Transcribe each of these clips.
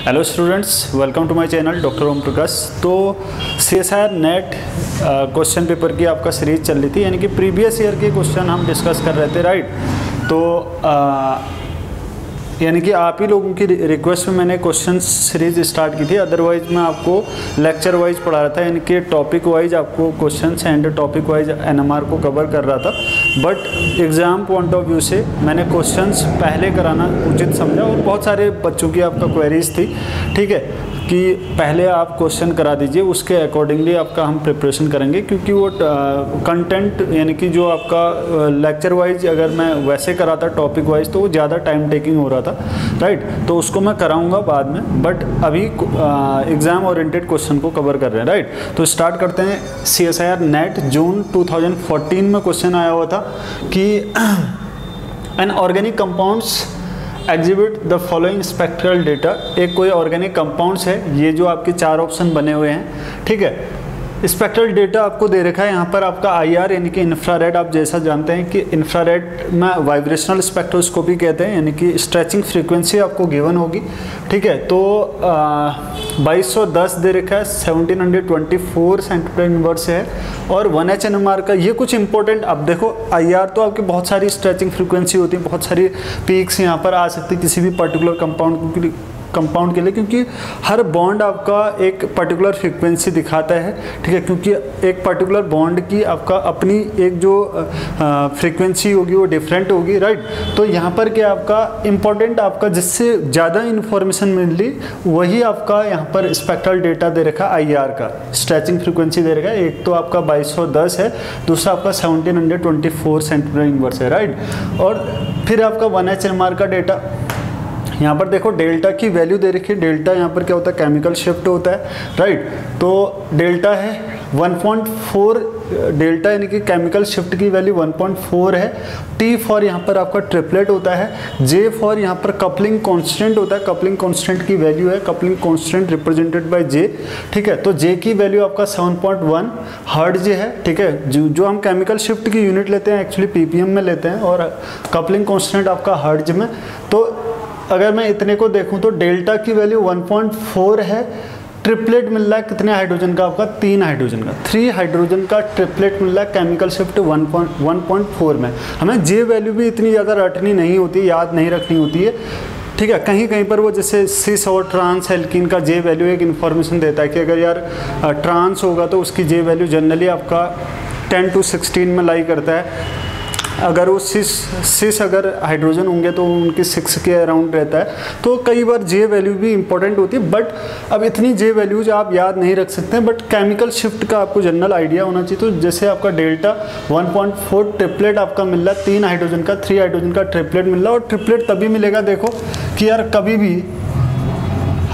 Hello students, welcome to my channel doctor Om Prakash. तो CSIR net question paper की आपका series चल रही थी, यानी कि प्रीवियस ईयर के क्वेश्चन हम डिस्कस कर रहे थे, राइट। तो यानी कि आप ही लोगों की रिक्वेस्ट में मैंने क्वेश्चन सीरीज स्टार्ट की थी। अदरवाइज मैं आपको लेक्चर वाइज पढ़ा रहा था, यानी कि टॉपिक वाइज आपको questions and topic wise NMR को कवर कर रहा था। But exam point of view से मैंने क्वेश्चंस पहले कराना उचित समझा, और बहुत सारे बच्चों की आपका क्वेरीज थी, ठीक है, कि पहले आप क्वेश्चन करा दीजिए, उसके अकॉर्डिंगली आपका हम प्रिपरेशन करेंगे। क्योंकि वो कंटेंट यानी कि जो आपका लेक्चर वाइज अगर मैं वैसे कराता टॉपिक वाइज तो वो ज़्यादा टाइम टेकिंग हो रहा था, राइट। तो उसको मैं कराऊंगा बाद में, बट अभी एग्ज़ाम ओरिएंटेड क्वेश्चन को कवर कर रहे हैं, राइट। तो स्टार्ट करते हैं। CSIR नेट जून 2014 में क्वेश्चन आया हुआ था कि an organic compounds exhibit the following spectral data. एक कोई ऑर्गेनिक कंपाउंड्स है, ये जो आपके चार ऑप्शन बने हुए हैं, ठीक है। स्पेक्ट्रल डेटा आपको दे रखा है यहाँ पर आपका IR यानी कि इंफ्रारेड। आप जैसा जानते हैं कि इंफ्रारेड में वाइब्रेशनल स्पेक्ट्रोस्कोपी कहते हैं, यानी कि स्ट्रेचिंग फ्रीक्वेंसी आपको गिवन होगी, ठीक है। तो 2210 दे रखा है, 1724 सेंटीमीटर इनवर्स है, और 1H NMR का ये कुछ इंपॉर्टेंट। अब देखो IR तो आपकी बहुत सारी स्ट्रेचिंग फ्रीक्वेंसी होती है, बहुत सारी पीक्स यहाँ पर आ सकती है किसी भी पर्टिकुलर कंपाउंड के लिए, क्योंकि हर बॉन्ड आपका एक पर्टिकुलर फ्रीक्वेंसी दिखाता है, ठीक है। क्योंकि एक पर्टिकुलर बॉन्ड की आपका अपनी एक जो फ्रीक्वेंसी होगी वो डिफरेंट होगी, राइट। तो यहाँ पर क्या आपका इम्पोर्टेंट आपका जिससे ज़्यादा इन्फॉर्मेशन मिली वही आपका यहाँ पर स्पेक्ट्रल डेटा दे रखा है IR का, स्ट्रेचिंग फ्रीक्वेंसी दे रखा है। एक तो आपका 2210 है, दूसरा आपका 1724 सेंटीमीटर इनवर्स है, राइट। और फिर आपका 1H NMR का डेटा, यहाँ पर देखो डेल्टा की वैल्यू दे रखी है। डेल्टा यहाँ पर क्या होता है, केमिकल शिफ्ट होता है, राइट। तो डेल्टा है 1.4, डेल्टा यानी कि केमिकल शिफ्ट की वैल्यू 1.4 है। T फॉर यहाँ पर आपका ट्रिपलेट होता है। J फॉर यहाँ पर कपलिंग कांस्टेंट होता है, कपलिंग कांस्टेंट की वैल्यू है, coupling constant represented by J, ठीक है। तो J की वैल्यू आपका 7.1 हर्ट्ज है, ठीक है। जो हम केमिकल शिफ्ट की यूनिट लेते हैं एक्चुअली PPM में लेते हैं, और कपलिंग कांस्टेंट आपका हर्ट्ज में। तो अगर मैं इतने को देखूं तो डेल्टा की वैल्यू 1.4 है। ट्रिपलेट मिल रहा है कितने हाइड्रोजन का, आपका 3 हाइड्रोजन का, 3 हाइड्रोजन का ट्रिपलेट मिल रहा है केमिकल शिफ्ट 1.4 में। हमें जे वैल्यू भी इतनी ज़्यादा रटनी नहीं होती, याद नहीं रखनी होती है, ठीक है। कहीं कहीं पर वो जैसे सिस और ट्रांस एल्कीन का जे वैल्यू एक इन्फॉर्मेशन देता है कि अगर यार ट्रांस होगा तो उसकी जे वैल्यू जनरली आपका 10 to 16 में लाई करता है। अगर वो सिस अगर हाइड्रोजन होंगे तो उनकी 6 के अराउंड रहता है। तो कई बार जे वैल्यू भी इंपॉर्टेंट होती है, बट अब इतनी जे वैल्यूज आप याद नहीं रख सकते हैं, बट केमिकल शिफ्ट का आपको जनरल आइडिया होना चाहिए। तो जैसे आपका डेल्टा 1.4 ट्रिपलेट आपका मिल रहा है, 3 हाइड्रोजन का, 3 हाइड्रोजन का ट्रिपलेट मिल रहा है। और ट्रिपलेट तभी मिलेगा देखो कि यार कभी भी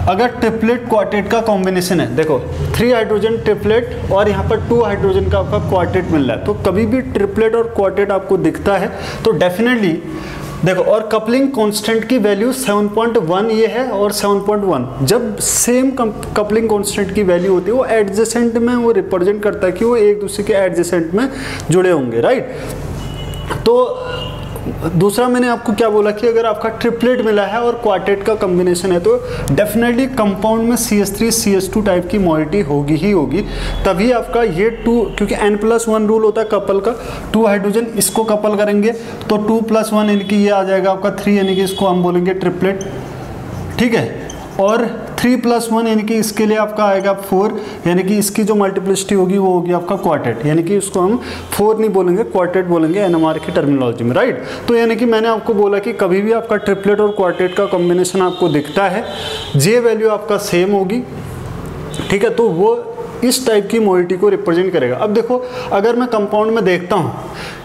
अगर ट्रिपलेट क्वार्टेट का कॉम्बिनेशन है, देखो 3 हाइड्रोजन ट्रिपलेट और यहाँ पर 2 हाइड्रोजन का आपका क्वार्टेट मिल रहा है, तो कभी भी ट्रिपलेट और क्वार्टेट आपको दिखता है तो डेफिनेटली देखो। और कपलिंग कांस्टेंट की वैल्यू 7.1 ये है, और 7.1 जब सेम कपलिंग कांस्टेंट की वैल्यू होती है वो एडजेसेंट में वो रिप्रेजेंट करता है कि वो एक दूसरे के एडजेसेंट में जुड़े होंगे, राइट। तो दूसरा मैंने आपको क्या बोला कि अगर आपका ट्रिपलेट मिला है और क्वार्टेट का कॉम्बिनेशन है तो डेफिनेटली कंपाउंड में CH3 CH2 टाइप की मॉइटी होगी ही होगी। तभी आपका ये 2, क्योंकि N+1 रूल होता है कपल का, 2 हाइड्रोजन इसको कपल करेंगे तो 2+1 यानी कि ये आ जाएगा आपका 3, यानी कि इसको हम बोलेंगे ट्रिपलेट, ठीक है। और 3+1 यानी कि इसके लिए आपका आएगा 4, यानी कि इसकी जो मल्टीप्लिसिटी होगी वो होगी आपका क्वार्टेट, यानी कि इसको हम 4 नहीं बोलेंगे, क्वार्टेट बोलेंगे NMR की टर्मिनोलॉजी में, राइट। तो यानी कि मैंने आपको बोला कि कभी भी आपका ट्रिपलेट और क्वार्टेट का कॉम्बिनेशन आपको दिखता है, जे वैल्यू आपका सेम होगी, ठीक है। तो वो इस टाइप की मोइटी को रिप्रेजेंट करेगा। अब देखो अगर मैं कंपाउंड में देखता हूँ,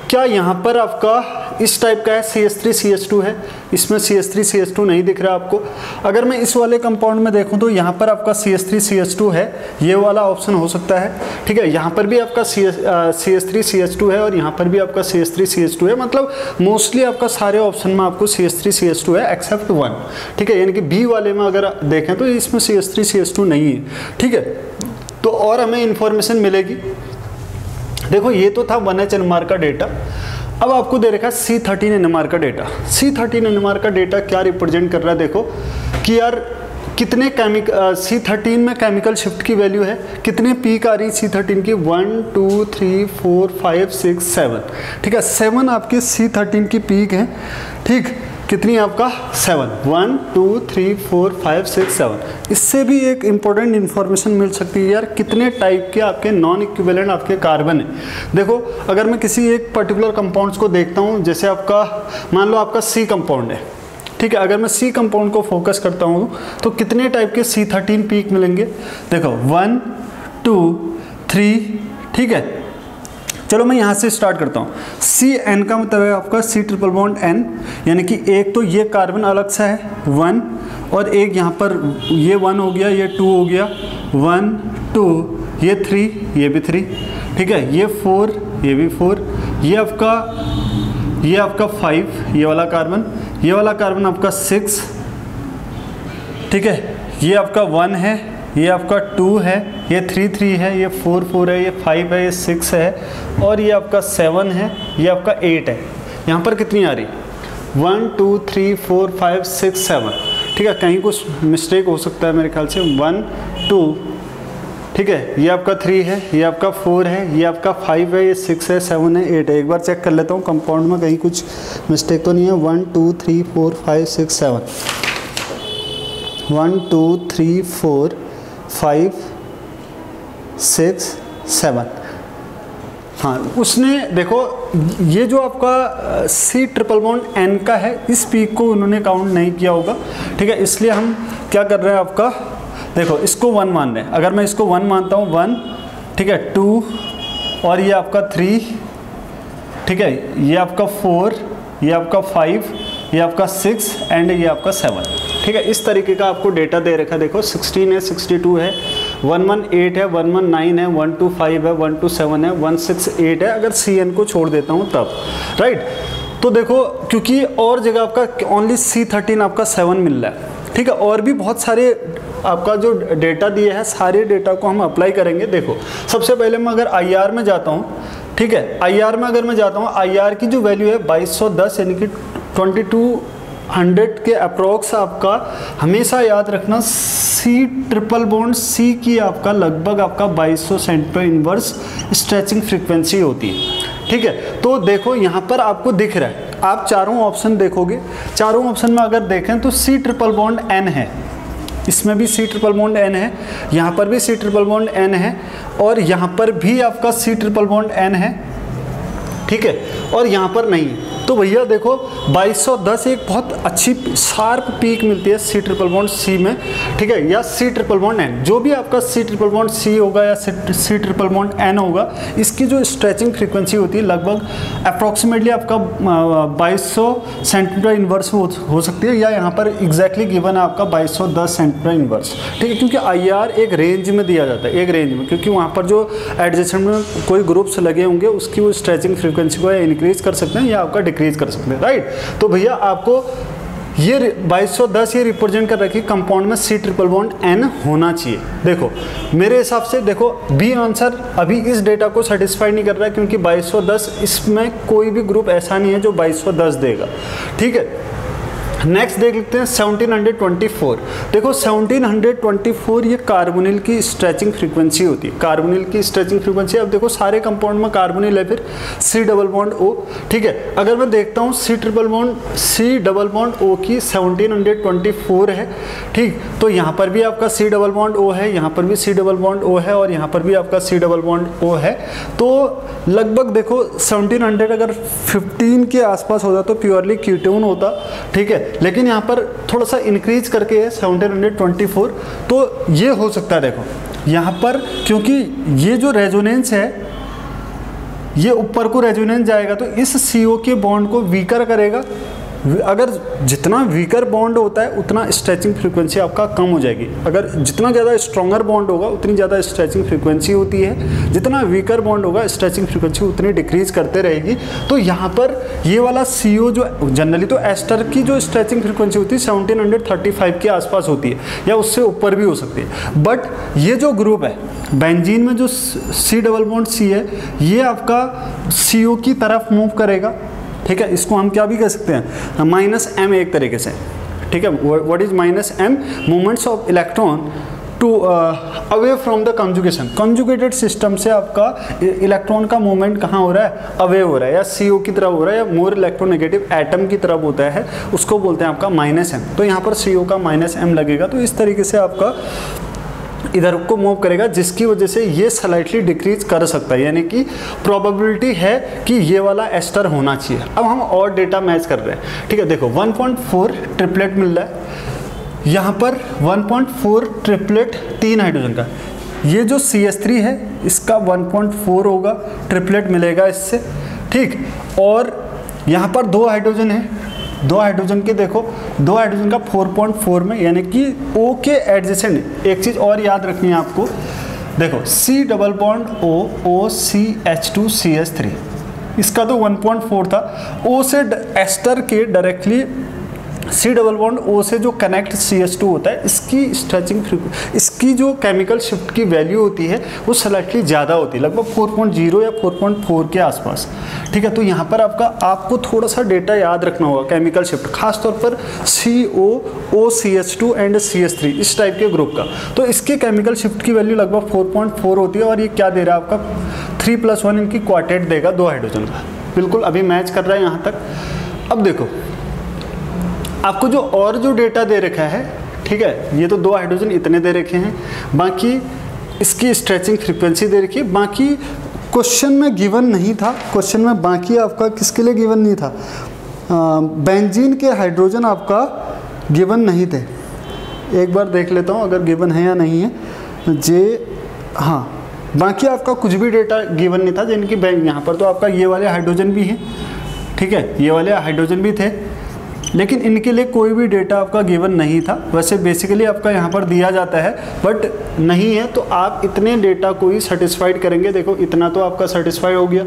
क्या यहाँ पर आपका इस टाइप का है, CH3 CH2 है, इसमें CH3 CH2 नहीं दिख रहा आपको। अगर मैं इस वाले कंपाउंड में देखूं तो यहाँ पर आपका CH3 CH2 है, ये वाला ऑप्शन हो सकता है, ठीक है। यहाँ पर भी आपका CH3 CH2 है, और यहाँ पर भी आपका CH3 CH2 है। मतलब मोस्टली आपका सारे ऑप्शन में आपको CH3 CH2 है एक्सेप्ट 1, ठीक है। यानी कि B वाले में अगर देखें तो इसमें CH3 CH2 नहीं है, ठीक है। तो और हमें इंफॉर्मेशन मिलेगी। देखो ये तो था 1H NMR का डेटा। अब आपको दे रखा है C13 NMR का डेटा। C13 NMR का डेटा क्या रिप्रेजेंट कर रहा है, देखो कि यार कितने C13 में केमिकल शिफ्ट की वैल्यू है, कितने पीक आ रही C13 की, 1 2 3 4 5 6 7, ठीक है 7 आपके C13 की पीक है, ठीक कितनी आपका 7, 1 2 3 4 5 6 7। इससे भी एक इंपॉर्टेंट इन्फॉर्मेशन मिल सकती है यार, कितने टाइप के आपके नॉन इक्विवेलेंट आपके कार्बन है। देखो अगर मैं किसी एक पर्टिकुलर कंपाउंड्स को देखता हूँ, जैसे आपका मान लो आपका C कंपाउंड है, ठीक है, अगर मैं C कंपाउंड को फोकस करता हूँ तो कितने टाइप के C13 पीक मिलेंगे, देखो 1 2 3, ठीक है। चलो मैं यहाँ से स्टार्ट करता हूँ। CN का मतलब है आपका C ट्रिपल बॉन्ड N, यानी कि एक तो ये कार्बन अलग सा है 1, और एक यहाँ पर ये 1 हो गया, ये 2 हो गया, 1 2, ये 3, ये भी 3, ठीक है, ये 4, ये भी 4, ये आपका 5, ये वाला कार्बन आपका 6, ठीक है, ये आपका 1 है, ये आपका 2 है, ये 3 3 है, ये 4 4 है, ये 5 है, ये 6 है, और ये आपका 7 है, ये आपका 8 है। यहाँ पर कितनी आ रही, 1 2 3 4 5 6 7, ठीक है, कहीं कुछ मिस्टेक हो सकता है मेरे ख्याल से, 1 2, ठीक है, ये आपका 3 है, ये आपका 4 है, ये आपका 5 है, ये 6 है, 7 है, 8 है। एक बार चेक कर लेता हूँ कंपाउंड में कहीं कुछ मिस्टेक तो नहीं है। 1 2 3 4 5 6 7, 1 2 3 4 5 6 7, हाँ उसने देखो ये जो आपका C ट्रिपल बॉन्ड N का है, इस पीक को उन्होंने काउंट नहीं किया होगा, ठीक है, इसलिए हम क्या कर रहे हैं आपका, देखो इसको 1 मान रहे हैं, अगर मैं इसको 1 मानता हूँ 1, ठीक है, 2, और ये आपका 3, ठीक है, ये आपका 4, ये आपका 5, ये आपका 6 एंड ये आपका 7, ठीक है। इस तरीके का आपको डेटा दे रखा है, देखो 16 है, 62 है, 118 है, 119 है, 125 है, 127 है, 168 है, अगर CN को छोड़ देता हूँ तब, राइट। तो देखो क्योंकि और जगह आपका ओनली C13 आपका 7 मिल रहा है, ठीक है, और भी बहुत सारे आपका जो डेटा दिए हैं, सारे डेटा को हम अप्लाई करेंगे। देखो सबसे पहले मैं अगर IR में जाता हूँ, ठीक है, IR में अगर मैं जाता हूँ, IR की जो वैल्यू है 2210 यानी कि 2200 के अप्रोक्स आपका हमेशा याद रखना C ट्रिपल बॉन्ड C की आपका लगभग आपका 2200 सेंटीमीटर इनवर्स स्ट्रेचिंग फ्रीक्वेंसी होती है, ठीक है। तो देखो यहाँ पर आपको दिख रहा है, आप चारों ऑप्शन देखोगे, चारों ऑप्शन में अगर देखें तो C ट्रिपल बॉन्ड N है, इसमें भी C ट्रिपल बॉन्ड N है, यहाँ पर भी C ट्रिपल बॉन्ड N है, और यहाँ पर भी आपका C ट्रिपल बॉन्ड N है, ठीक है, और यहाँ पर नहीं है। तो भैया देखो 2210 एक बहुत अच्छी शार्प पीक मिलती है C ट्रिपल बॉन्ड C में, ठीक है, या C ट्रिपल बॉन्ड N, जो भी आपका C ट्रिपल बॉन्ड C होगा या C ट्रिपल बॉन्ड N होगा, इसकी जो स्ट्रेचिंग फ्रीक्वेंसी होती है लगभग अप्रॉक्सीमेटली आपका 2200 सेंटीमीटर इनवर्स हो सकती है, या यहाँ पर एग्जैक्टली गिवन है आपका 2210 सेंटीमीटर इनवर्स, ठीक है, क्योंकि IR एक रेंज में दिया जाता है, एक रेंज में, क्योंकि वहाँ पर जो एडजस्टमेंट में कोई ग्रुप्स लगे होंगे उसकी वो स्ट्रेचिंग फ्रीक्वेंसी को इंक्रीज कर सकते हैं या आपका डिक्रीज कर सकते हैं, राइट। तो भैया आपको ये 2210 ये रिप्रेजेंट कर रखी कंपाउंड में C ट्रिपल बॉन्ड N होना चाहिए। देखो मेरे हिसाब से देखो बी आंसर अभी इस डेटा को सेटिस्फाई नहीं कर रहा है, क्योंकि 2210 इसमें कोई भी ग्रुप ऐसा नहीं है जो 2210 देगा, ठीक है। नेक्स्ट देख लेते हैं 1724। देखो 1724 ये कार्बोनिल की स्ट्रेचिंग फ्रीक्वेंसी होती है, कार्बोनिल की स्ट्रेचिंग फ्रीक्वेंसी। अब देखो सारे कंपाउंड में कार्बोनिल है, फिर C डबल बॉन्ड O, ठीक है। अगर मैं देखता हूँ C डबल बॉन्ड O की 1724 है, ठीक, तो यहाँ पर भी आपका C डबल बॉन्ड O है, यहाँ पर भी C डबल बॉन्ड O है, और यहाँ पर भी आपका C डबल बॉन्ड O है। तो लगभग देखो 1700 अगर 15 के आसपास होता तो प्योरली कीटोन होता, ठीक है, लेकिन यहाँ पर थोड़ा सा इंक्रीज करके है 1724, तो ये हो सकता है। देखो यहाँ पर क्योंकि ये जो रेजोनेंस है ये ऊपर को रेजोनेंस जाएगा तो इस CO के बॉन्ड को वीकर करेगा। अगर जितना वीकर बॉन्ड होता है उतना स्ट्रेचिंग फ्रीक्वेंसी आपका कम हो जाएगी। अगर जितना ज़्यादा स्ट्रॉन्गर बॉन्ड होगा उतनी ज़्यादा स्ट्रेचिंग फ्रीक्वेंसी होती है, जितना वीकर बॉन्ड होगा स्ट्रेचिंग फ्रीक्वेंसी उतनी डिक्रीज करते रहेगी। तो यहाँ पर ये वाला CO जो जनरली तो एस्टर की जो स्ट्रेचिंग फ्रीक्वेंसी होती है 1735 के आसपास होती है या उससे ऊपर भी हो सकती है, बट ये जो ग्रुप है बेंजीन में जो C डबल बॉन्ड C है ये आपका CO की तरफ मूव करेगा, ठीक है। इसको हम क्या भी कह सकते हैं -M एक तरीके से, ठीक है, what is -m movements of electron to away from the conjugation. Conjugated system से आपका इलेक्ट्रॉन का मूवमेंट कहाँ हो रहा है, अवे हो रहा है, या CO की तरफ हो रहा है, या मोर इलेक्ट्रोनेगेटिव एटम की तरफ होता है, उसको बोलते हैं आपका -m। तो यहाँ पर CO का -m लगेगा, तो इस तरीके से आपका इधर को मूव करेगा, जिसकी वजह से ये स्लाइटली डिक्रीज कर सकता है, यानी कि प्रोबेबिलिटी है कि ये वाला एस्टर होना चाहिए। अब हम और डेटा मैच कर रहे हैं, ठीक है। देखो 1.4 ट्रिपलेट मिल रहा है, यहाँ पर 1.4 ट्रिपलेट 3 हाइड्रोजन का, ये जो CH3 है इसका 1.4 होगा, ट्रिपलेट मिलेगा इससे, ठीक। और यहाँ पर 2 हाइड्रोजन है, 2 हाइड्रोजन के देखो, 2 हाइड्रोजन का 4.4 में, यानी कि O के एडजेसेंट। एक चीज़ और याद रखनी है आपको, देखो C double bond O OCH2CH3, इसका तो 1.4 था। O से एस्टर के directly C double bond O से जो कनेक्ट CH2 होता है, इसकी स्ट्रेचिंग इसकी जो केमिकल शिफ्ट की वैल्यू होती है वो स्लाइटली ज़्यादा होती है, लगभग 4.0 या 4.4 के आसपास, ठीक है। तो यहाँ पर आपको थोड़ा सा डेटा याद रखना होगा, केमिकल शिफ्ट खासतौर पर CO OCH2 एंड CH3 इस टाइप के ग्रुप का, तो इसके केमिकल शिफ्ट की वैल्यू लगभग 4.4 होती है। और ये क्या दे रहा है आपका 3+1 इनकी क्वार्टेट देगा 2 हाइड्रोजन का, बिल्कुल अभी मैच कर रहा है यहाँ तक। अब देखो आपको जो डेटा दे रखा है, ठीक है, ये तो 2 हाइड्रोजन इतने दे रखे हैं, बाकी इसकी स्ट्रेचिंग फ्रीक्वेंसी दे रखी है, बाकी क्वेश्चन में गिवन नहीं था, क्वेश्चन में बाकी आपका किसके लिए गिवन नहीं था, बेंजीन के हाइड्रोजन आपका गिवन नहीं थे। एक बार देख लेता हूँ अगर गिवन है या नहीं है, हाँ, बाकी आपका कुछ भी डेटा गिवन नहीं था, जिनकी यहाँ पर तो आपका ये वाले हाइड्रोजन भी हैं, ठीक है, ये वाले हाइड्रोजन भी थे, लेकिन इनके लिए कोई भी डेटा आपका गिवन नहीं था। वैसे बेसिकली आपका यहाँ पर दिया जाता है, बट नहीं है, तो आप इतने डेटा को ही सेटिस्फाइड करेंगे। देखो इतना तो आपका सेटिस्फाई हो गया।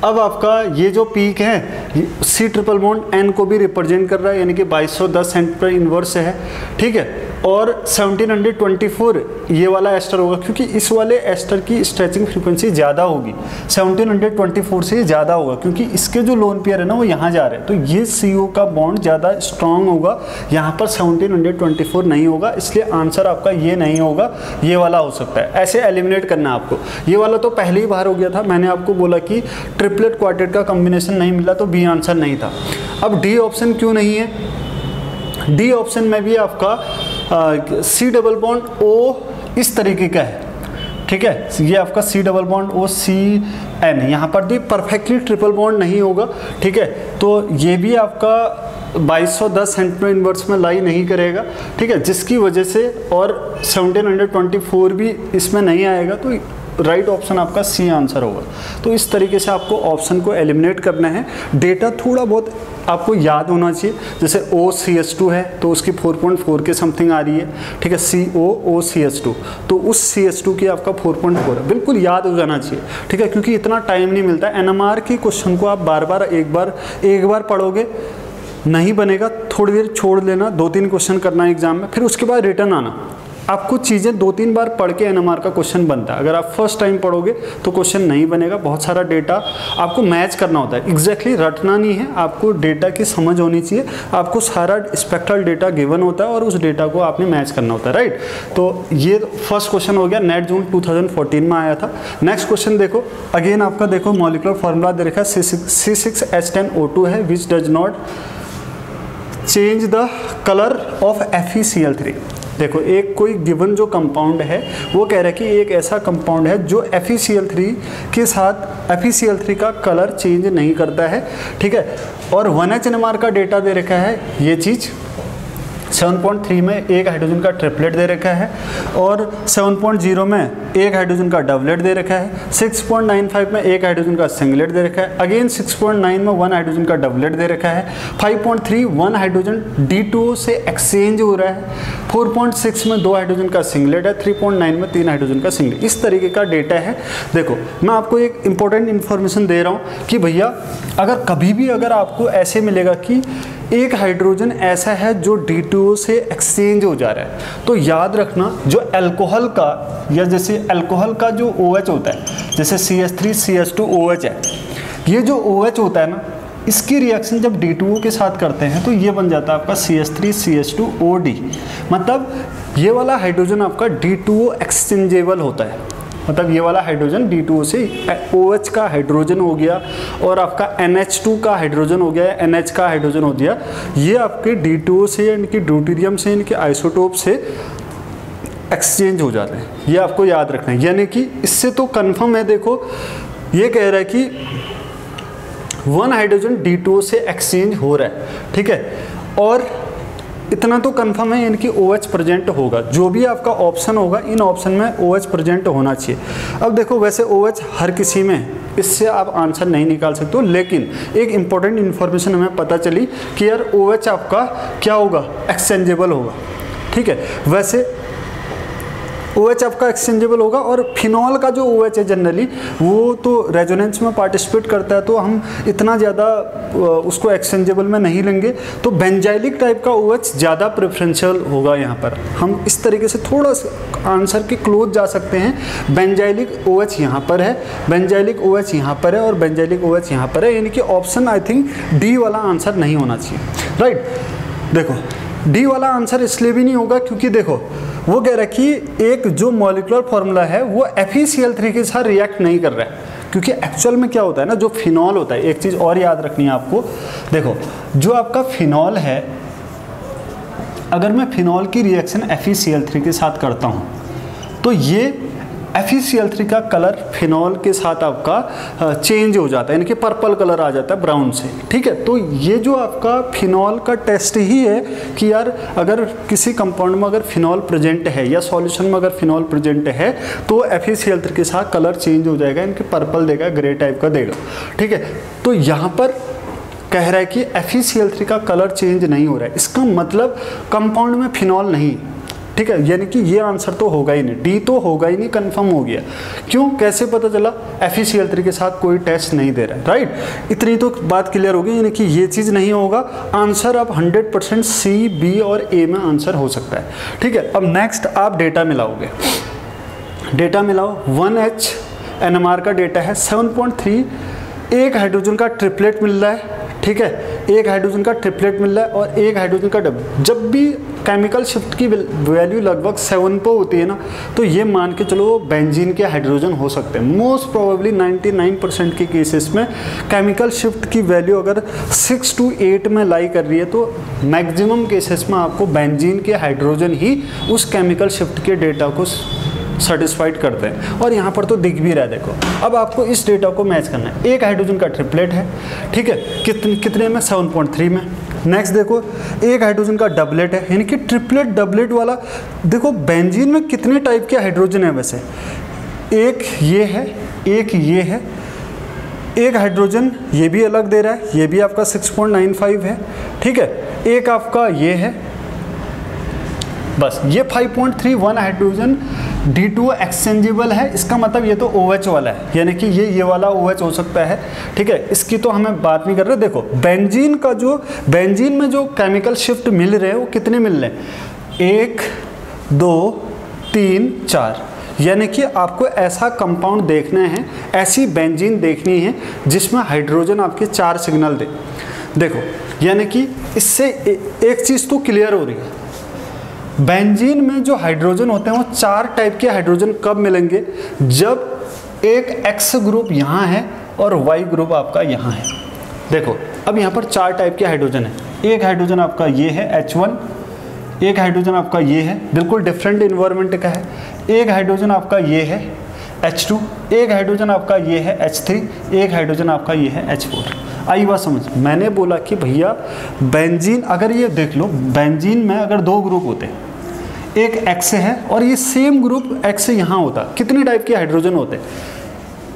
अब आपका ये जो पीक है C ट्रिपल बॉन्ड N को भी रिप्रेजेंट कर रहा है, यानी कि 2210 सेंटीमीटर इनवर्स है, ठीक है। और 1724 ये वाला एस्टर होगा, क्योंकि इस वाले एस्टर की स्ट्रेचिंग फ्रीक्वेंसी ज़्यादा होगी, 1724 से ज़्यादा होगा, क्योंकि इसके जो लोन पेयर है ना वो यहाँ जा रहे हैं, तो ये CO का बॉन्ड ज़्यादा स्ट्रॉन्ग होगा, यहाँ पर 1724 नहीं होगा, इसलिए आंसर आपका ये नहीं होगा, ये वाला हो सकता है। ऐसे एलिमिनेट करना है आपको। ये वाला तो पहले ही बाहर हो गया था, मैंने आपको बोला कि ट्रिपलेट क्वार्टेट का कॉम्बिनेशन नहीं मिला, तो B आंसर नहीं था। अब D ऑप्शन क्यों नहीं है, D ऑप्शन में भी आपका C डबल बॉन्ड O इस तरीके का है, ठीक है, ये आपका C double bond O CN, यहाँ पर भी परफेक्टली ट्रिपल बॉन्ड नहीं होगा, ठीक है। तो ये भी आपका 2210 सेंटीमीटर इनवर्स में लाई नहीं करेगा, ठीक है, जिसकी वजह से, और 1724 भी इसमें नहीं आएगा, तो राइट ऑप्शन आपका C आंसर होगा। तो इस तरीके से आपको ऑप्शन को एलिमिनेट करना है। डेटा थोड़ा बहुत आपको याद होना चाहिए, जैसे OCH2 है तो उसकी 4.4 के समथिंग आ रही है, ठीक है, CO OCH2, तो उस CH2 की आपका 4.4 है, बिल्कुल याद हो जाना चाहिए, ठीक है, क्योंकि इतना टाइम नहीं मिलता। NMR के क्वेश्चन को आप बार बार एक बार पढ़ोगे नहीं बनेगा, थोड़ी देर छोड़ लेना, 2-3 क्वेश्चन करना एग्जाम में, फिर उसके बाद रिटर्न आना। आपको चीज़ें 2-3 बार पढ़ के NMR का क्वेश्चन बनता है। अगर आप फर्स्ट टाइम पढ़ोगे तो क्वेश्चन नहीं बनेगा, बहुत सारा डेटा आपको मैच करना होता है, एग्जैक्टली रटना नहीं है, आपको डेटा की समझ होनी चाहिए, आपको सारा स्पेक्ट्रल डेटा गिवन होता है और उस डेटा को आपने मैच करना होता है, राइट। तो ये फर्स्ट क्वेश्चन हो गया, नेट जून 2014 में आया था। नेक्स्ट क्वेश्चन देखो, अगेन आपका देखो मॉलिक्यूलर फार्मूला दे रखा है, C6H10O2 है, which does not change the colour of FeCl3। देखो एक कोई गिवन जो कंपाउंड है वो कह रहा है कि एक ऐसा कंपाउंड है जो FeCl3 के साथ FeCl3 का कलर चेंज नहीं करता है, ठीक है। और 1H NMR का डेटा दे रखा है, ये चीज़ 7.3 में एक हाइड्रोजन का ट्रिपलेट दे रखा है, और 7.0 में एक हाइड्रोजन का डबलेट दे रखा है, 6.95 में एक हाइड्रोजन का सिंगलेट दे रखा है, अगेन 6.9 में 1 हाइड्रोजन का डबलेट दे रखा है, 5.3 1 हाइड्रोजन D2O से एक्सचेंज हो रहा है, 4.6 में 2 हाइड्रोजन का सिंगलेट है, 3.9 में 3 हाइड्रोजन का सिंगलेट। इस तरीके का डेटा है। देखो मैं आपको एक इंपॉर्टेंट इन्फॉर्मेशन दे रहा हूँ कि भैया अगर कभी भी अगर आपको ऐसे मिलेगा कि एक हाइड्रोजन ऐसा है जो D2O से एक्सचेंज हो जा रहा है, तो याद रखना जो अल्कोहल का, या जैसे अल्कोहल का जो OH होता है, जैसे CH3CH2OH है, ये जो OH होता है ना, इसकी रिएक्शन जब D2O के साथ करते हैं तो ये बन जाता है आपका CH3CH2OD। मतलब ये वाला हाइड्रोजन आपका D2O एक्सचेंजेबल होता है, मतलब ये वाला हाइड्रोजन D2O से OH का हाइड्रोजन हो गया और आपका NH2 का हाइड्रोजन हो गया, NH का हाइड्रोजन हो गया, ये आपके D2O से इनकी ड्यूटेरियम से इनके आइसोटोप से एक्सचेंज हो जाते हैं। ये आपको याद रखना है, यानी कि इससे तो कंफर्म है। देखो ये कह रहा है कि वन हाइड्रोजन D2O से एक्सचेंज हो रहा है, ठीक है, और इतना तो कंफर्म है इनकी OH प्रेजेंट होगा। जो भी आपका ऑप्शन होगा इन ऑप्शन में OH प्रेजेंट होना चाहिए। अब देखो वैसे OH हर किसी में, इससे आप आंसर नहीं निकाल सकते हो, लेकिन एक इंपॉर्टेंट इन्फॉर्मेशन हमें पता चली कि यार OH आपका क्या होगा, एक्सचेंजेबल होगा, ठीक है। वैसे OH आपका एक्सचेंजेबल होगा और फिनॉल का जो OH है जनरली वो तो रेजोनेंस में पार्टिसिपेट करता है, तो हम इतना ज़्यादा उसको एक्सचेंजेबल में नहीं लेंगे। तो बेंजाइलिक टाइप का OH ज़्यादा प्रेफरेंशियल होगा। यहाँ पर हम इस तरीके से थोड़ा सा आंसर के क्लोज जा सकते हैं। बेंजाइलिक OH यहाँ पर है, बेंजाइलिक OH यहाँ पर है और बेंजाइलिक OH यहाँ पर है, यानी कि ऑप्शन आई थिंक डी वाला आंसर नहीं होना चाहिए, राइट। देखो डी वाला आंसर इसलिए भी नहीं होगा क्योंकि देखो वो कह रहा है कि एक जो मॉलिक्यूलर फॉर्मूला है वो FeCl3 के साथ रिएक्ट नहीं कर रहा है, क्योंकि एक्चुअल में क्या होता है ना, जो फिनॉल होता है, एक चीज़ और याद रखनी है आपको। देखो जो आपका फिनॉल है, अगर मैं फिनॉल की रिएक्शन FeCl3 के साथ करता हूँ तो ये FeCl3 का कलर फिनॉल के साथ आपका चेंज हो जाता है, यानी कि पर्पल कलर आ जाता है ब्राउन से, ठीक है। तो ये जो आपका फिनॉल का टेस्ट ही है कि यार अगर किसी कंपाउंड में अगर फिनॉल प्रेजेंट है या सॉल्यूशन में अगर फिनॉल प्रेजेंट है तो FeCl3 के साथ कलर चेंज हो जाएगा, इनके पर्पल देगा, ग्रे टाइप का देगा, ठीक है। तो यहाँ पर कह रहा है कि FeCl3 का कलर चेंज नहीं हो रहा है, इसका मतलब कंपाउंड में फिनॉल नहीं, ठीक है। यानी कि ये आंसर तो होगा ही नहीं, डी तो होगा ही नहीं, कंफर्म हो गया। क्यों, कैसे पता चला, FeCl3 के साथ कोई टेस्ट नहीं दे रहा है, राइट। इतनी तो बात क्लियर होगी, यानी कि ये चीज़ नहीं होगा। आंसर अब 100% C, B और A में आंसर हो सकता है, ठीक है। अब नेक्स्ट आप डेटा मिलाओगे, डेटा मिलाओ। 1H NMR का डेटा है 7.3, एक हाइड्रोजन का ट्रिपलेट मिल रहा है, ठीक है, एक हाइड्रोजन का ट्रिपलेट मिल रहा है और एक हाइड्रोजन का डबल। जब भी केमिकल शिफ्ट की वैल्यू लगभग 7 पे होती है ना, तो ये मान के चलो बेंजीन के हाइड्रोजन हो सकते हैं। मोस्ट प्रोबेबली 99% के केसेस में केमिकल शिफ्ट की वैल्यू अगर 6 to 8 में लाई कर रही है तो मैक्सिमम केसेस में आपको बेंजीन के हाइड्रोजन ही उस केमिकल शिफ्ट के डेटा को सेटिस्फाइड करते हैं। और यहाँ पर तो दिख भी रहा है, देखो। अब आपको इस डेटा को मैच करना है। एक हाइड्रोजन का ट्रिपलेट है, ठीक है, कितने में, 7.3 में। नेक्स्ट देखो एक हाइड्रोजन का डबलेट है, यानी कि ट्रिपलेट डबलेट वाला। देखो बेंजीन में कितने टाइप के हाइड्रोजन है वैसे, एक ये है, एक ये है, एक हाइड्रोजन ये भी अलग दे रहा है, ये भी आपका 6.95 है, ठीक है। एक आपका ये है, बस ये 5.31 हाइड्रोजन D2O एक्सचेंजेबल है। इसका मतलब ये तो OH वाला है, यानी कि ये वाला OH हो सकता है, ठीक है। इसकी तो हमें बात नहीं कर रहे। देखो बेंजीन का जो, बेंजीन में जो केमिकल शिफ्ट मिल रहे हैं वो कितने मिल रहे हैं, 1 2 3 4, यानी कि आपको ऐसा कंपाउंड देखना है, ऐसी बेंजीन देखनी है जिसमें हाइड्रोजन आपके 4 सिग्नल दे। देखो यानी कि इससे एक चीज़ तो क्लियर हो रही है, बेंजीन में जो हाइड्रोजन होते हैं वो 4 टाइप के हाइड्रोजन कब मिलेंगे, जब एक X ग्रुप यहाँ है और Y ग्रुप आपका यहाँ है। देखो अब यहाँ पर 4 टाइप के हाइड्रोजन है। एक हाइड्रोजन आपका ये है H1, एक हाइड्रोजन आपका ये है, बिल्कुल डिफरेंट इन्वायरमेंट का है। एक हाइड्रोजन आपका ये है H2, एक हाइड्रोजन आपका ये है H3, एक हाइड्रोजन आपका ये है H4। आई बात समझ। मैंने बोला कि भैया बेंजीन, अगर ये देख लो बेंजीन में अगर 2 ग्रुप होते, एक X है और ये सेम ग्रुप X यहाँ होता, कितने टाइप के हाइड्रोजन होते,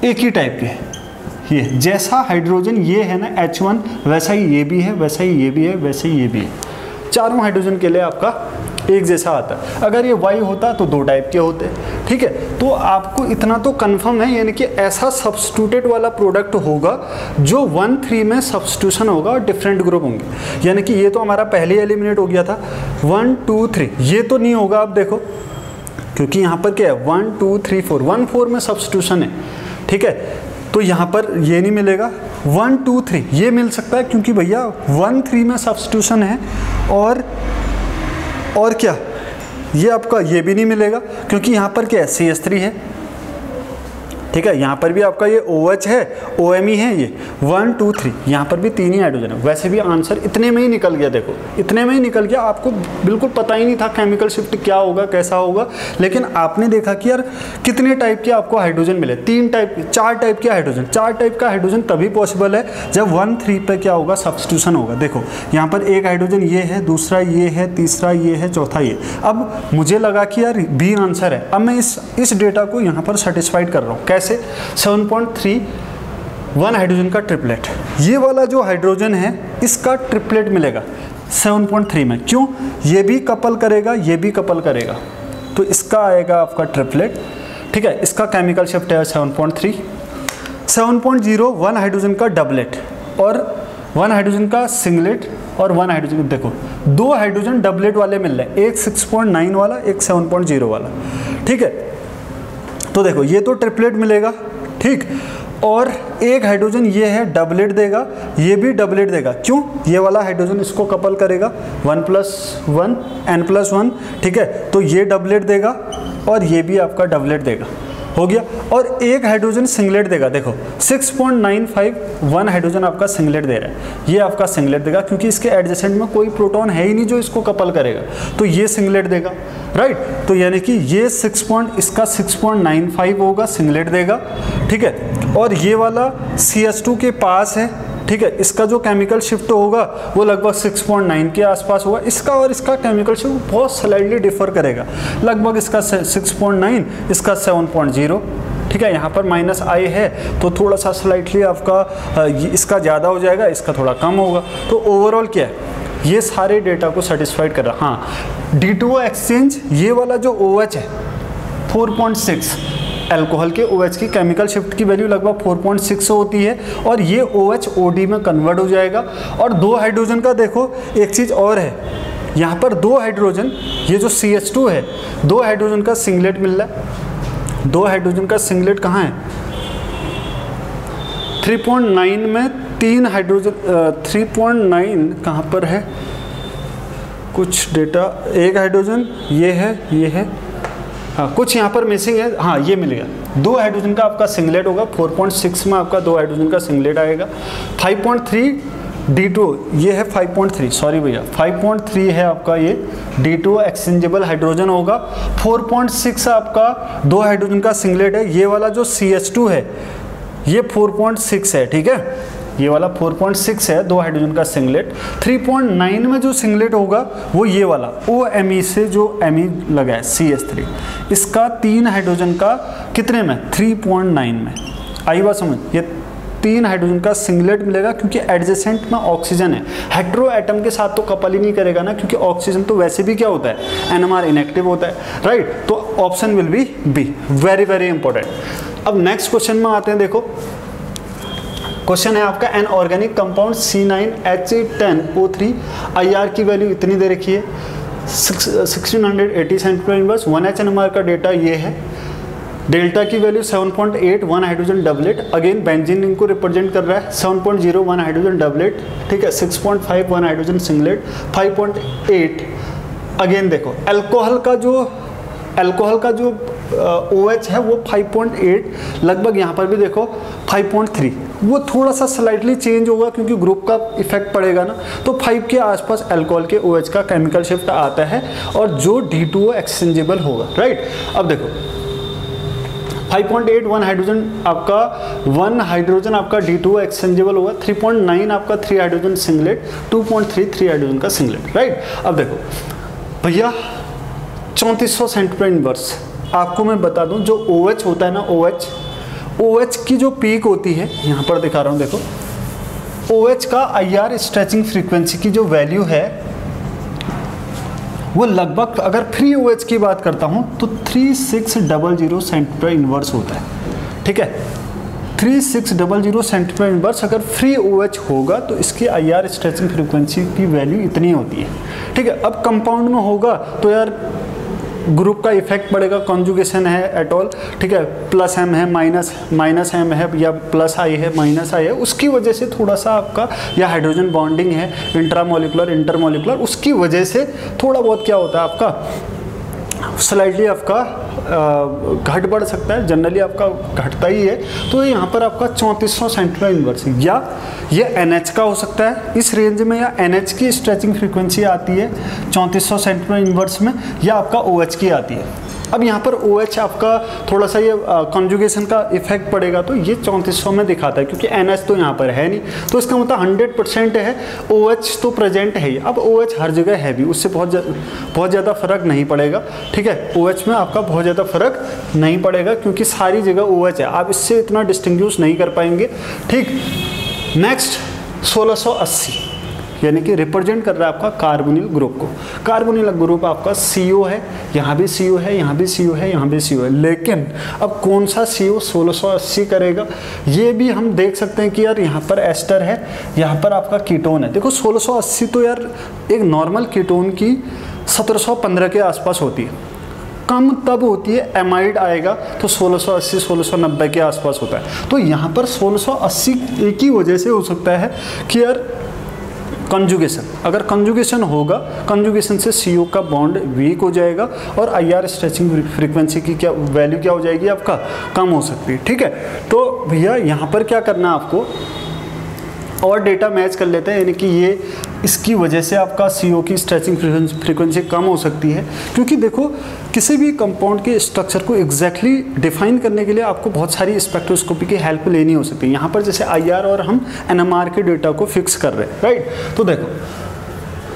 एक ही टाइप के। ये जैसा हाइड्रोजन ये है ना H1, वैसा ही ये भी है, वैसा ही ये भी है, वैसे ही ये भी है। चारों हाइड्रोजन के लिए आपका एक जैसा आता है। अगर ये Y होता तो 2 टाइप के होते, ठीक है। तो आपको इतना तो कंफर्म है, यानी कि ऐसा सब्स्टिट्यूटेड वाला प्रोडक्ट होगा जो 1-3 में सब्स्टिट्यूशन होगा और डिफरेंट ग्रुप होंगे। यानी कि ये तो हमारा पहले एलिमिनेट हो गया था 1 2 3, ये तो नहीं होगा। आप देखो क्योंकि यहाँ पर क्या है 1 2 3 4, 1 4 में सब्स्टिट्यूशन है, ठीक है। तो यहाँ पर ये नहीं मिलेगा, 1 2 3 ये मिल सकता है, क्योंकि भैया 1 3 में सब्स्टिट्यूशन है, और क्या ये आपका ये भी नहीं मिलेगा, क्योंकि यहाँ पर क्या है CH3 है, ठीक है। यहाँ पर भी आपका ये OH है, OMe है, ये 1 2 3 यहाँ पर भी 3 ही हाइड्रोजन है। वैसे भी आंसर इतने में ही निकल गया, देखो इतने में ही निकल गया। आपको बिल्कुल पता ही नहीं था केमिकल शिफ्ट क्या होगा, कैसा होगा, लेकिन आपने देखा कि यार कितने टाइप के आपको हाइड्रोजन मिले, 4 टाइप के हाइड्रोजन। 4 टाइप का हाइड्रोजन तभी पॉसिबल है जब 1 3 पे क्या होगा, सब्स्टिट्यूशन होगा। देखो यहाँ पर एक हाइड्रोजन ये है, दूसरा ये है, तीसरा ये है, चौथा ये। अब मुझे लगा कि यार बी आंसर है। अब मैं इस डेटा को यहाँ पर सेटिस्फाइड कर रहा हूँ। कैसे? 7.3 1 हाइड्रोजन का ट्रिपलेट, ये वाला जो हाइड्रोजन है इसका ट्रिपलेट मिलेगा 7.3 में। क्यों? ये भी कपल करेगा, ये भी कपल करेगा, तो इसका आएगा आपका ट्रिपलेट, ठीक है। इसका केमिकल शिफ्ट है 7.3। 7.0 1 हाइड्रोजन का डबलेट, और 1 हाइड्रोजन का सिंगलेट, और 1 हाइड्रोजन। देखो 2 हाइड्रोजन डबलेट वाले मिल रहे हैं, एक 6.9 वाला, एक 7.0 वाला, ठीक है। तो देखो ये तो ट्रिपलेट मिलेगा, ठीक। और एक हाइड्रोजन ये है, डबलेट देगा, ये भी डबलेट देगा। क्यों? ये वाला हाइड्रोजन इसको कपल करेगा 1 + 1 n+1, ठीक है। तो ये डबलेट देगा और ये भी आपका डबलेट देगा, हो गया। और एक हाइड्रोजन सिंगलेट देगा। देखो 6.95 1 हाइड्रोजन आपका सिंगलेट दे रहा है, ये आपका सिंगलेट देगा, क्योंकि इसके एडजेसेंट में कोई प्रोटॉन है ही नहीं जो इसको कपल करेगा, तो ये सिंगलेट देगा, राइट। तो यानी कि ये इसका 6.95 होगा, सिंगलेट देगा, ठीक है। और ये वाला CH2 के पास है, ठीक है। इसका जो केमिकल शिफ्ट होगा वो लगभग 6.9 के आसपास होगा। इसका और इसका केमिकल शिफ्ट बहुत स्लाइडली डिफर करेगा, लगभग इसका 6.9, इसका 7.0, ठीक है। यहाँ पर -I है तो थोड़ा सा स्लाइटली आपका इसका ज़्यादा हो जाएगा, इसका थोड़ा कम होगा। तो ओवरऑल क्या है, ये सारे डेटा को सेटिस्फाइड कर रहा। हाँ, D2O एक्सचेंज, ये वाला जो OH है 4.6, अल्कोहल के OH की केमिकल शिफ्ट की वैल्यू लगभग 4.6 होती है, और ये OH OD में कन्वर्ट हो जाएगा। और 2 हाइड्रोजन का देखो एक चीज़ और है, यहाँ पर 2 हाइड्रोजन, ये जो CH2 है, 2 हाइड्रोजन का सिंगलेट मिल रहा है। 2 हाइड्रोजन का सिंगलेट कहाँ है? 3.9 में 3 हाइड्रोजन, 3.9 कहाँ पर है? कुछ डेटा, एक हाइड्रोजन ये है, हाँ कुछ यहाँ पर मिसिंग है, हाँ ये मिल गया। 2 हाइड्रोजन का आपका सिंगलेट होगा, 4.6 में आपका 2 हाइड्रोजन का सिंगलेट आएगा। 5.3 D2, ये है 5.3, सॉरी भैया 5.3 है आपका ये D2O एक्सचेंजेबल हाइड्रोजन होगा। 4.6 आपका 2 हाइड्रोजन का सिंगलेट है, ये वाला जो CH2 है ये 4.6 है, ठीक है। ये वाला 4.6 है, 2 हाइड्रोजन का सिंगलेट। 3.9 में जो सिंगलेट होगा वो ये वाला OMe से जो Me लगा है CH3, इसका 3 हाइड्रोजन का कितने में? 3.9 में। आई बात समझ? ये 3 हाइड्रोजन का सिंगलेट मिलेगा, क्योंकि एडजेसेंट में ऑक्सीजन है। हेटेरो एटम के साथ तो कपल ही नहीं करेगा ना, क्योंकि ऑक्सीजन तो वैसे भी क्या होता है, NMR इनएक्टिव होता है, राइट। तो option will be B, very very important. अब नेक्स्ट क्वेश्चन में आते हैं। देखो क्वेश्चन है आपका, an organic compound C9H10O3 IR की वैल्यू इतनी दे रखी है, 1680 cm/1, 1H NMR का डेटा ये है। डेल्टा की value 7.8 1 hydrogen doublet, again benzene ring को रिप्रेजेंट कर रहा है। 7.0 1 हाइड्रोजन डबलेट, ठीक है। 6.5 1 हाइड्रोजन सिंगलेट, 5.8 अगेन देखो अल्कोहल का जो OH है वो 5.8, लगभग यहाँ पर भी देखो 5.3, वो थोड़ा सा स्लाइटली चेंज होगा क्योंकि ग्रुप का इफेक्ट पड़ेगा ना, तो 5 के आसपास अल्कोहल के OH का केमिकल शिफ्ट आता है और जो D2O एक्सचेंजेबल होगा, राइट। अब देखो 5.8 1 हाइड्रोजन आपका D2O एक्सचेंजेबल होगा, 3.9 आपका 3 हाइड्रोजन सिंगलेट, 2.3 3 हाइड्रोजन का सिंगलेट, राइट। अब देखो भैया 3400 cm/इनवर्स, आपको मैं बता दूं जो OH होता है ना, OH की जो पीक होती है, यहाँ पर दिखा रहा हूँ देखो, OH का IR स्ट्रेचिंग फ्रीक्वेंसी की जो वैल्यू है वो लगभग, अगर फ्री OH की बात करता हूँ तो 3600 cm/इनवर्स होता है, ठीक है। 3600 cm/इनवर्स अगर फ्री OH होगा तो इसकी IR स्ट्रेचिंग फ्रीक्वेंसी की वैल्यू इतनी होती है, ठीक है। अब कंपाउंड में होगा तो यार ग्रुप का इफेक्ट पड़ेगा, कॉन्जुगेशन है एट ऑल, ठीक है, प्लस एम है, माइनस एम है, या प्लस आई है, माइनस आई है, उसकी वजह से थोड़ा सा आपका, या हाइड्रोजन बॉन्डिंग है इंट्रामोलिकुलर इंटरमोलिकुलर, उसकी वजह से थोड़ा बहुत क्या होता है आपका स्लाइडली आपका घट बढ़ सकता है, जनरली आपका घटता ही है। तो यहाँ पर आपका 3400 सेंटीमीटर इनवर्स, या ये NH का हो सकता है इस रेंज में, या NH की स्ट्रेचिंग फ्रीक्वेंसी आती है 3400 सेंटीमीटर इनवर्स में, या आपका OH की आती है। अब यहाँ पर OH आपका थोड़ा सा ये कॉन्जुगेशन का इफेक्ट पड़ेगा, तो ये 3400 में दिखाता है, क्योंकि NH तो यहाँ पर है नहीं, तो इसका मतलब 100% है, OH तो प्रेजेंट है ही। अब OH हर जगह है भी, उससे बहुत ज़्यादा फर्क नहीं पड़ेगा, ठीक है, OH में आपका बहुत ज़्यादा फर्क नहीं पड़ेगा, क्योंकि सारी जगह OH है, आप इससे इतना डिस्टिंग्विश नहीं कर पाएंगे, ठीक। नेक्स्ट 1680 यानी कि रिप्रेजेंट कर रहा है आपका कार्बोनिल ग्रुप को। कार्बोनिल ग्रुप आपका CO है, यहाँ भी CO है, यहाँ भी CO है, यहाँ भी CO है, लेकिन अब कौन सा CO 1680 करेगा, ये भी हम देख सकते हैं कि यार यहाँ पर एस्टर है, यहाँ पर आपका कीटोन है। देखो 1680 तो यार एक नॉर्मल कीटोन की 1715 के आसपास होती है, कम तब होती है एमाइड आएगा तो 1680 1690 के आसपास होता है। तो यहाँ पर 1680 एक ही वजह से हो सकता है कि यार कंजुगेशन, अगर कंजुगेशन होगा, कंजुगेशन से CO का बॉन्ड वीक हो जाएगा और IR स्ट्रेचिंग फ्रीक्वेंसी की क्या वैल्यू क्या हो जाएगी आपका, कम हो सकती है, ठीक है। तो भैया यहाँ पर क्या करना है आपको, और डेटा मैच कर लेते हैं, यानी कि ये इसकी वजह से आपका CO की स्ट्रेचिंग फ्रीक्वेंसी कम हो सकती है, क्योंकि देखो किसी भी कंपाउंड के स्ट्रक्चर को एग्जैक्टली डिफाइन करने के लिए आपको बहुत सारी स्पेक्ट्रोस्कोपी की हेल्प लेनी हो सकती है। यहाँ पर जैसे IR और हम NMR के डेटा को फिक्स कर रहे हैं, राइट। तो देखो,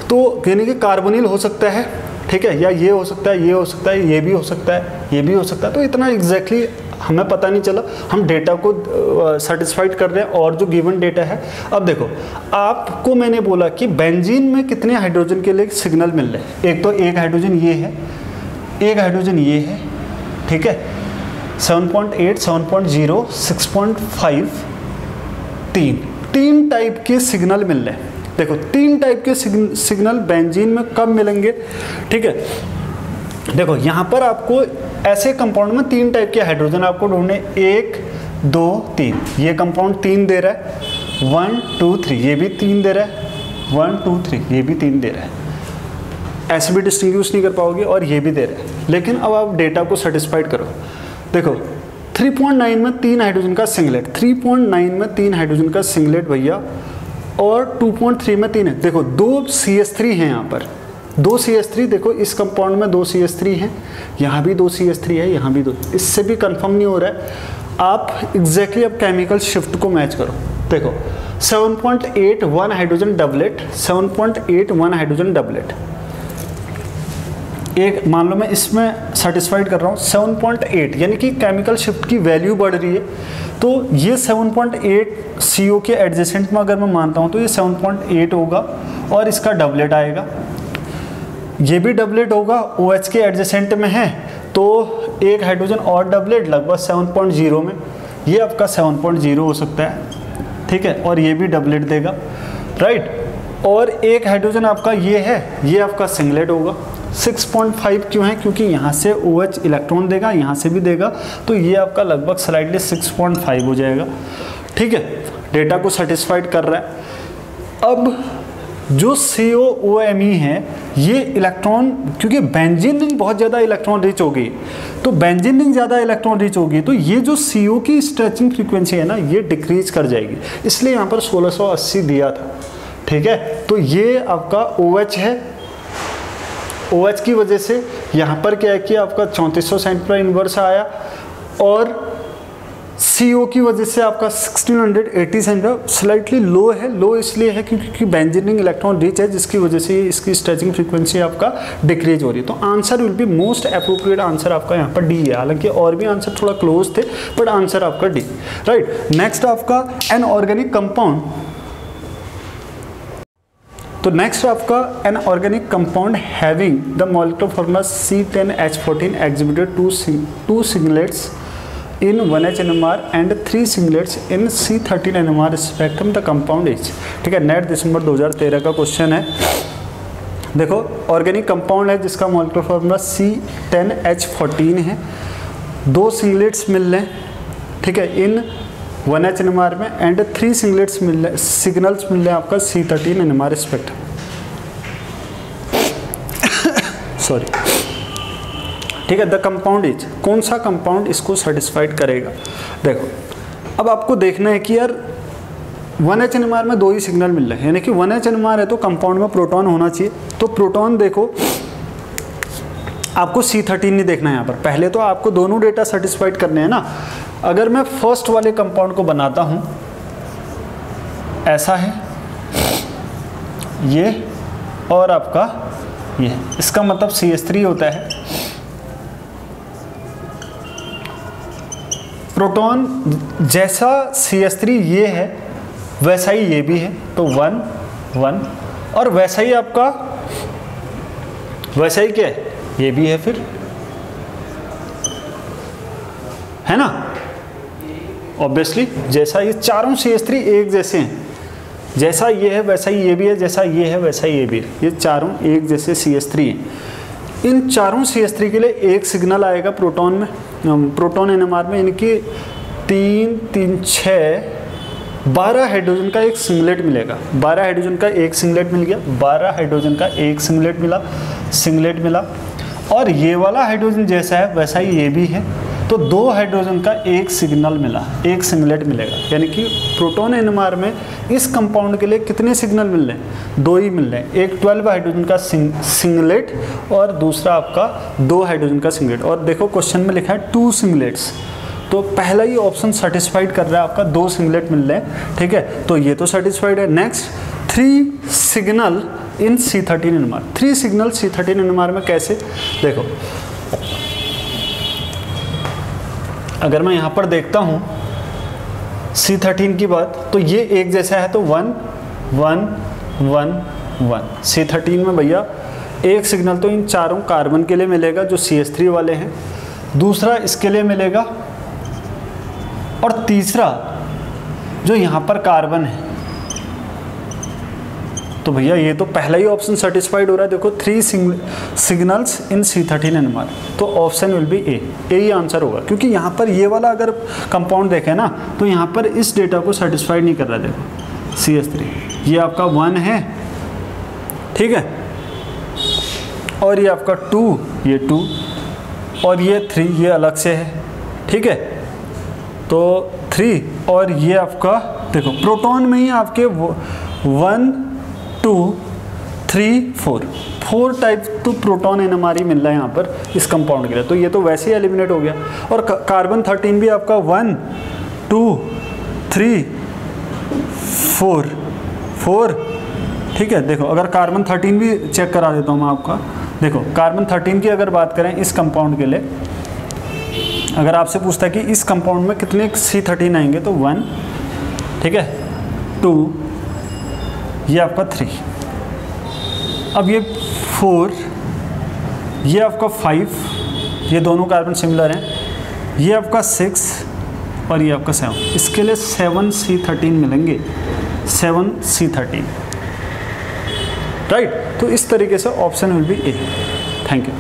तो यानी कि कार्बोनिल हो सकता है, ठीक है, या ये हो सकता है, ये हो सकता है, ये भी हो सकता है, ये भी हो सकता है, तो इतना एग्जैक्टली हमें पता नहीं चला, हम डेटा को सेटिस्फाइड कर रहे हैं और जो गिवन डेटा है। अब देखो, आपको मैंने बोला कि बेंजीन में कितने हाइड्रोजन के लिए सिग्नल मिल रहे हैं, एक तो एक हाइड्रोजन ये है, एक हाइड्रोजन ये है, ठीक है, 7.8, 7.0, 6.5, तीन टाइप के सिग्नल मिल रहे हैं। देखो 3 टाइप के सिग्नल बेंजीन में कब मिलेंगे, ठीक है। देखो यहाँ पर आपको ऐसे कंपाउंड में 3 टाइप के हाइड्रोजन आपको ढूंढने, 1 2 3, ये कंपाउंड 3 दे रहा है, 1 2 3, ये भी 3 दे रहा है, 1 2 3, ये भी 3 दे रहा है, ऐसे भी डिस्टिंग्विश नहीं कर पाओगे, और ये भी दे रहा है। लेकिन अब आप डेटा को सेटिस्फाइड करो, देखो 3.9 में 3 हाइड्रोजन का सिंगलेट, 3.9 में 3 हाइड्रोजन का सिंगलेट भैया, और 2.3 में 3 है। देखो 2 CH3 हैं यहाँ पर, 2 CH3, देखो इस कंपाउंड में 2 CH3 हैं, यहाँ भी 2 CH3 है, यहाँ भी 2, इससे भी कंफर्म नहीं हो रहा है। आप एग्जैक्टली अब केमिकल शिफ्ट को मैच करो, देखो 7.8 1 हाइड्रोजन डबलेट, 7.8 1 हाइड्रोजन डबलेट, एक मान लो मैं इसमें सेटिस्फाइड कर रहा हूँ 7.8, यानी कि केमिकल शिफ्ट की वैल्यू बढ़ रही है, तो ये 7.8 CO के एडजेसेंट में अगर मैं मानता हूँ तो ये 7.8 होगा, और इसका डबलेट आएगा, ये भी डबलेट होगा, OH के एडजेसेंट में है, तो एक हाइड्रोजन और डबलेट लगभग 7.0 में, ये आपका 7.0 हो सकता है, ठीक है, और ये भी डबलेट देगा, राइट। और एक हाइड्रोजन आपका ये है, ये आपका सिंगलेट होगा, 6.5 क्यों है, क्योंकि यहाँ से OH इलेक्ट्रॉन देगा, यहाँ से भी देगा, तो ये आपका लगभग स्लाइडली 6.5 हो जाएगा, ठीक है, डेटा को सेटिस्फाइड कर रहा है। अब जो COOMe है, ये इलेक्ट्रॉन, क्योंकि बेंजीन रिंग बहुत ज़्यादा इलेक्ट्रॉन रिच होगी, तो बेंजीन रिंग ज़्यादा इलेक्ट्रॉन रिच होगी, तो ये जो CO की स्ट्रेचिंग फ्रीक्वेंसी है ना, ये डिक्रीज कर जाएगी, इसलिए यहाँ पर 1680 दिया था, ठीक है। तो ये आपका OH है, OH की वजह से यहाँ पर क्या है कि आपका 3400 सेंटीमीटर इनवर्स आया, और CO की वजह से आपका 1680 सेंटीमीटर स्लाइटली लो है। लो इसलिए है क्योंकि बेंजीन रिंग इलेक्ट्रॉन रिच है, जिसकी वजह से इसकी स्ट्रेचिंग फ्रीक्वेंसी आपका डिक्रीज हो रही है। तो answer will be most appropriate answer आपका यहाँ पर डी है, हालांकि और भी आंसर थोड़ा क्लोज थे, बट आंसर आपका डी, राइट। नेक्स्ट आपका एन ऑर्गेनिक कंपाउंड, तो नेक्स्ट आपका an organic compound having the molecular formula C10H14 exhibited 2 singlets in 1H NMR and 3 singlets in C13 NMR spectrum the compound is, ठीक है। Net दिसंबर 2013 का question है। देखो organic compound है जिसका मॉलिक्यूलर फार्मूला C10H14 है, 2 सिंगलेट्स मिल रहे हैं, ठीक है, इन 1H NMR में एंड 3 सिंगलेट्स मिल रहे, सिग्नल्स मिल रहे हैं आपका C13 NMR स्पेक्ट्रम। सॉरी, ठीक है। द कंपाउंड इज, कौन सा कंपाउंड इसको सेटिस्फाइड करेगा। देखो अब आपको देखना है कि यार 1H NMR में 2 ही सिग्नल मिल रहे हैं, यानी कि 1H NMR है तो कंपाउंड में प्रोटॉन होना चाहिए। तो प्रोटॉन देखो आपको C13 नहीं देखना है यहाँ पर, पहले तो आपको दोनों डेटा सेटिस्फाइड करने हैं ना। अगर मैं फर्स्ट वाले कंपाउंड को बनाता हूँ, ऐसा है ये और आपका ये, इसका मतलब CH3 होता है। प्रोटॉन जैसा CH3 ये है वैसा ही ये भी है, तो 1 1, और वैसा ही आपका वैसा ही क्या है, ये भी है फिर, है ना। ऑब्वियसली जैसा ये चारों CH3 एक जैसे हैं, जैसा ये है वैसा ही ये भी है, जैसा ये है वैसा ही ये भी है, ये चारों एक जैसे CH3 हैं। इन चारों CH3 के लिए एक सिग्नल आएगा प्रोटॉन में, प्रोटॉन NMR में, इनकी 3 3 6 12 हाइड्रोजन का एक सिंगलेट मिलेगा। 12 हाइड्रोजन का एक सिंगलेट मिल गया, 12 हाइड्रोजन का एक सिंगलेट मिला, और ये वाला हाइड्रोजन जैसा है वैसा ही ये भी है, तो 2 हाइड्रोजन का एक सिग्नल मिला, एक सिंगलेट मिलेगा। यानी कि प्रोटॉन NMR में इस कंपाउंड के लिए कितने सिग्नल मिल रहे हैं, 2 ही मिल रहे हैं, एक 12 हाइड्रोजन का सिंगलेट और दूसरा आपका 2 हाइड्रोजन का सिंगलेट। और देखो क्वेश्चन में लिखा है 2 सिंगलेट्स, तो पहला ही ऑप्शन सेटिस्फाइड कर रहा है, आपका 2 सिंगलेट मिल रहे हैं, ठीक है, तो ये तो सेटिस्फाइड है। नेक्स्ट 3 सिग्नल इन C13 NMR, 3 signal C13 NMR में कैसे, देखो अगर मैं यहाँ पर देखता हूँ C13 की बात, तो ये एक जैसा है, तो 1 1 1 1। C13 में भैया एक सिग्नल तो इन चारों कार्बन के लिए मिलेगा जो CH3 वाले हैं, दूसरा इसके लिए मिलेगा, और तीसरा जो यहाँ पर कार्बन है, तो भैया ये तो पहला ही ऑप्शन सेटिस्फाइड हो रहा है। देखो 3 सिग्नल्स इन C13 NMR, तो option will B A he answer होगा, क्योंकि यहाँ पर ये वाला अगर कंपाउंड देखें ना तो यहाँ पर इस डेटा को सेटिस्फाइड नहीं कर रहा। देखो CH3 ये आपका 1 है, ठीक है, और ये आपका 2, ये 2, और ये 3 ये अलग से है, ठीक है, तो 3, और ये आपका देखो प्रोटॉन में ही आपके 1 2 3 4 टाइप तो प्रोटॉन NMR ही मिल रहा है यहाँ पर इस कंपाउंड के लिए, तो ये तो वैसे ही एलिमिनेट हो गया। और कार्बन 13 भी आपका 1 2 3 4, ठीक है। देखो अगर कार्बन 13 भी चेक करा देता हूँ मैं आपका, देखो कार्बन 13 की अगर बात करें इस कंपाउंड के लिए, अगर आपसे पूछता है कि इस कंपाउंड में कितने C13 आएंगे, तो 1, ठीक है, 2, ये आपका 3, अब ये 4, ये आपका 5, ये दोनों कार्बन सिमिलर हैं, ये आपका 6 और ये आपका 7, इसके लिए 7 C13 मिलेंगे, 7 C13, राइट। तो इस तरीके से option will B A. Thank you.